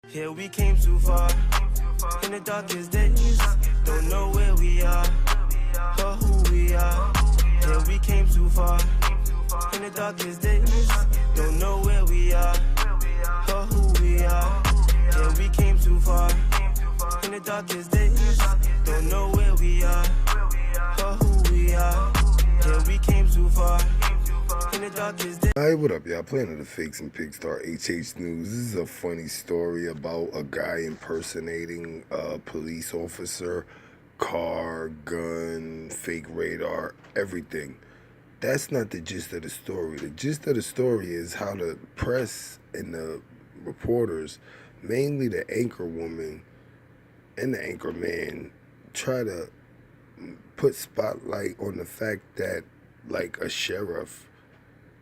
Here we came too far, in the darkest days, don't know where we are, or who we are. Here we came too far, in the darkest days, don't know where we are, or who we are. Here we came too far, in the darkest days, don't know where we are, or who we are. Here we came too far, in the darkest days. Hey, what up, y'all? Planet of Fakes and Pigstar HH News. This is a funny story about a guy impersonating a police officer, car, gun, fake radar, everything. That's not the gist of the story. The gist of the story is how the press and the reporters, mainly the anchor woman and the anchor man, try to put spotlight on the fact that, like, a sheriff,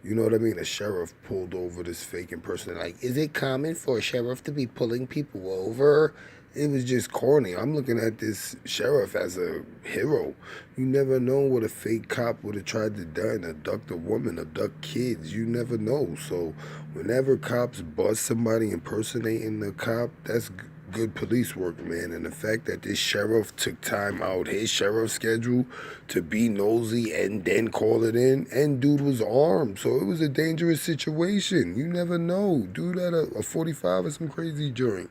you know what I mean? A sheriff pulled over this fake impersonator. Like, is it common for a sheriff to be pulling people over? It was just corny. I'm looking at this sheriff as a hero. You never know what a fake cop would have tried to do. Abduct a woman, abduct kids. You never know. So whenever cops bust somebody impersonating the cop, that's good police work, man. And the fact that this sheriff took time out his sheriff schedule to be nosy and then call it in, and dude was armed, so it was a dangerous situation. You never know. Dude had a 45 or some crazy joint.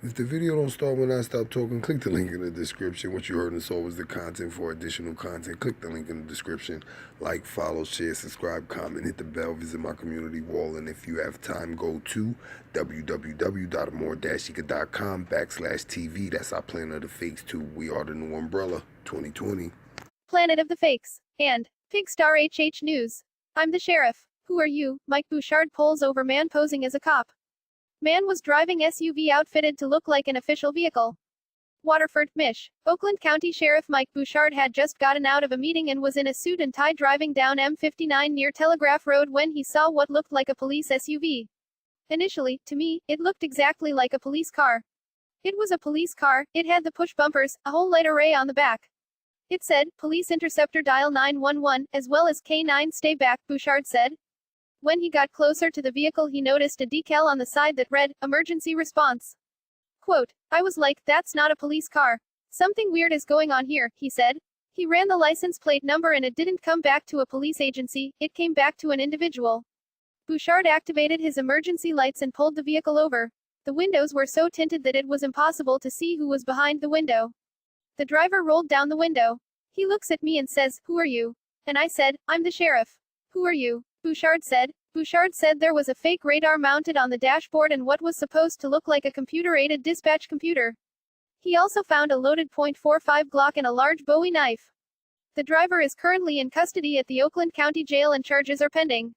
If the video don't start when I stop talking, click the link in the description. What you heard and saw was the content. For additional content, click the link in the description. Like, follow, share, subscribe, comment, hit the bell, visit my community wall, and if you have time, go to www.more-ika.com/TV. That's our Planet of the Fakes 2. We are the new umbrella 2020. Planet of the Fakes and Pigstar HH News. I'm the sheriff. Who are you? Mike Bouchard pulls over man posing as a cop. Man was driving SUV outfitted to look like an official vehicle. WATERFORD, Mich. Oakland County Sheriff Mike Bouchard had just gotten out of a meeting and was in a suit and tie driving down M59 near Telegraph Road when he saw what looked like a police SUV. Initially, to me, it looked exactly like a police car. It was a police car. It had the push bumpers, a whole light array on the back. It said, "Police Interceptor dial 911, as well as K9 stay back," Bouchard said. When he got closer to the vehicle, he noticed a decal on the side that read, "Emergency Response." Quote, "I was like, that's not a police car. Something weird is going on here," he said. He ran the license plate number and it didn't come back to a police agency, it came back to an individual. Bouchard activated his emergency lights and pulled the vehicle over. The windows were so tinted that it was impossible to see who was behind the window. The driver rolled down the window. He looks at me and says, "Who are you?" And I said, "I'm the sheriff." "Who are you?" Bouchard said. Bouchard said there was a fake radar mounted on the dashboard and what was supposed to look like a computer-aided dispatch computer. He also found a loaded .45 Glock and a large Bowie knife. The driver is currently in custody at the Oakland County Jail and charges are pending.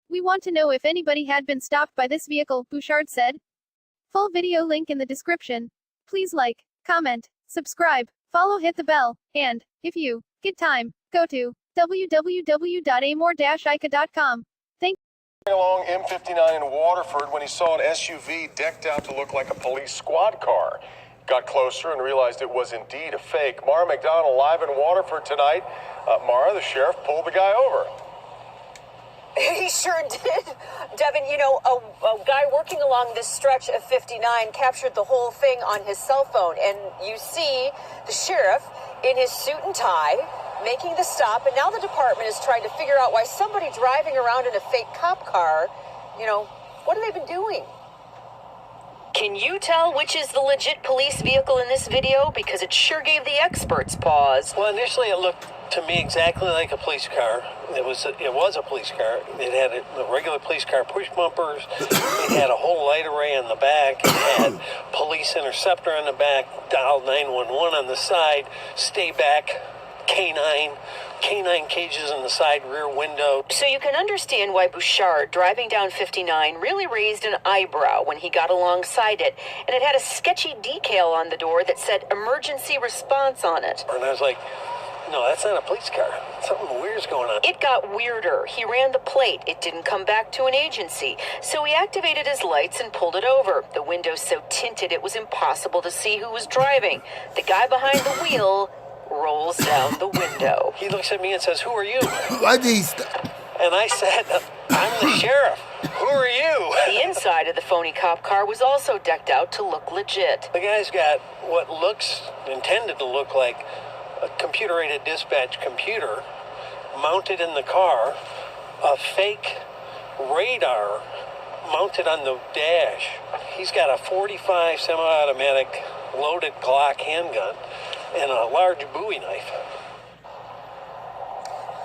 "We want to know if anybody had been stopped by this vehicle," Bouchard said. Full video link in the description. Please like, comment, subscribe, follow, hit the bell, and, if you get time, go to www.more-ika.com. Thank Along M59 in Waterford when he saw an SUV decked out to look like a police squad car. Got closer and realized it was indeed a fake. Mara McDonald live in Waterford tonight. Mara, the sheriff pulled the guy over. He sure did. Devin, you know, a guy working along this stretch of 59 captured the whole thing on his cell phone. And you see the sheriff in his suit and tie making the stop. And now the department is trying to figure out why somebody driving around in a fake cop car, you know, what have they been doing? Can you tell which is the legit police vehicle in this video? Because it sure gave the experts pause. Well, initially it looked to me exactly like a police car. It was a police car. It had a regular police car push bumpers. It had a whole light array on the back. It had police interceptor on the back, dial 911 on the side, stay back, K9 cages in the side rear window. So you can understand why Bouchard, driving down 59, really raised an eyebrow when he got alongside it. And it had a sketchy decal on the door that said "Emergency Response" on it. And I was like, no, that's not a police car. Something weird's going on. It got weirder. He ran the plate. It didn't come back to an agency. So he activated his lights and pulled it over. The window so tinted it was impossible to see who was driving. The guy behind the wheel rolls down the window. He looks at me and says, "Who are you?" Why did he stop? And I said, "I'm the sheriff." "Who Who are you? The inside of the phony cop car was also decked out to look legit. The guy's got what looks, intended to look like a computer-aided dispatch computer mounted in the car, a fake radar mounted on the dash. He's got a .45 semi-automatic loaded Glock handgun and a large Bowie knife.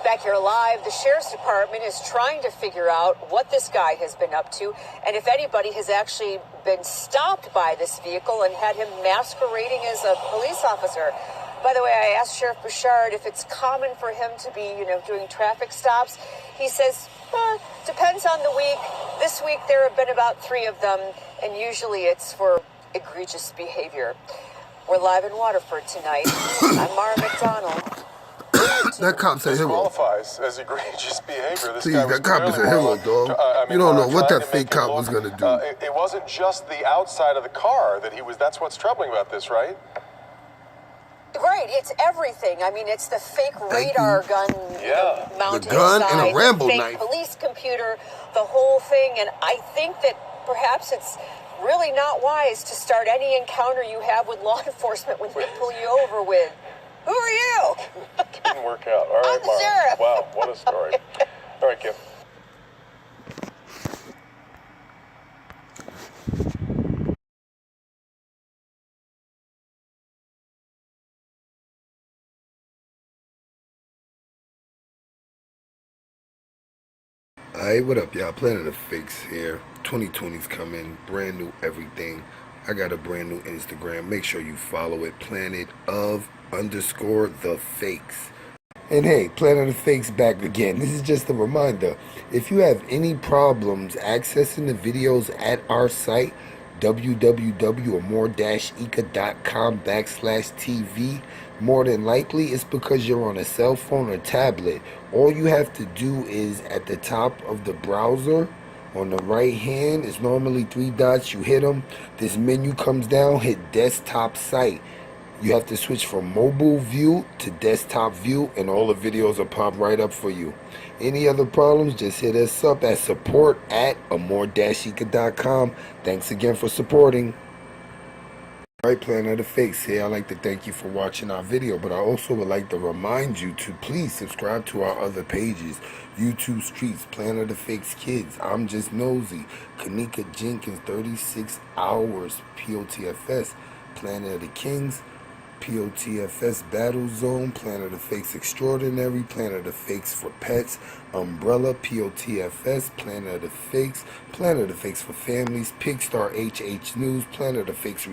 Back here live, the Sheriff's Department is trying to figure out what this guy has been up to and if anybody has actually been stopped by this vehicle and had him masquerading as a police officer. By the way, I asked Sheriff Bouchard if it's common for him to be, doing traffic stops. He says, depends on the week. This week there have been about 3 of them, and usually it's for egregious behavior. We're live in Waterford tonight. I'm Mara McDonald. That cop's a hero. Qualifies as egregious behavior. This Please, guy was that cop is a hero, dog. You don't know what that fake cop was going to do. It wasn't just the outside of the car that he was. That's what's troubling about this, right? Right, it's everything. I mean, it's the fake radar gun mounted the gun inside, and a Rambo the fake knife. police computer, the whole thing. And I think that perhaps it's really not wise to start any encounter you have with law enforcement when they pull you over with, "Who are you?" Didn't work out. All right, I'm the sheriff. Wow, what a story. All right, Kim. Alright, what up, y'all? Planet of Fakes here. 2020's coming, brand new everything. I got a brand new Instagram. Make sure you follow it, Planet_the_Fakes. And hey, Planet of Fakes back again. This is just a reminder. If you have any problems accessing the videos at our site, www.amore-eka.com/TV, more than likely it's because you're on a cell phone or tablet. All you have to do is at the top of the browser on the right hand is normally 3 dots. You hit them, this menu comes down, hit desktop site. You have to switch from mobile view to desktop view, and all the videos will pop right up for you. Any other problems, just hit us up at support@amore-eka.com. Thanks again for supporting. Alright, Planet of Fakes here. I'd like to thank you for watching our video, but I also would like to remind you to please subscribe to our other pages. YouTube Streets, Planet of Fakes Kids, I'm Just Nosy, Kanika Jenkins, 36 Hours, POTFS, Planet of the Kings, POTFS Battle Zone, Planet of Fakes Extraordinary, Planet of Fakes for Pets, Umbrella, POTFS, Planet of Fakes for Families, Pigstar HH News, Planet of Fakes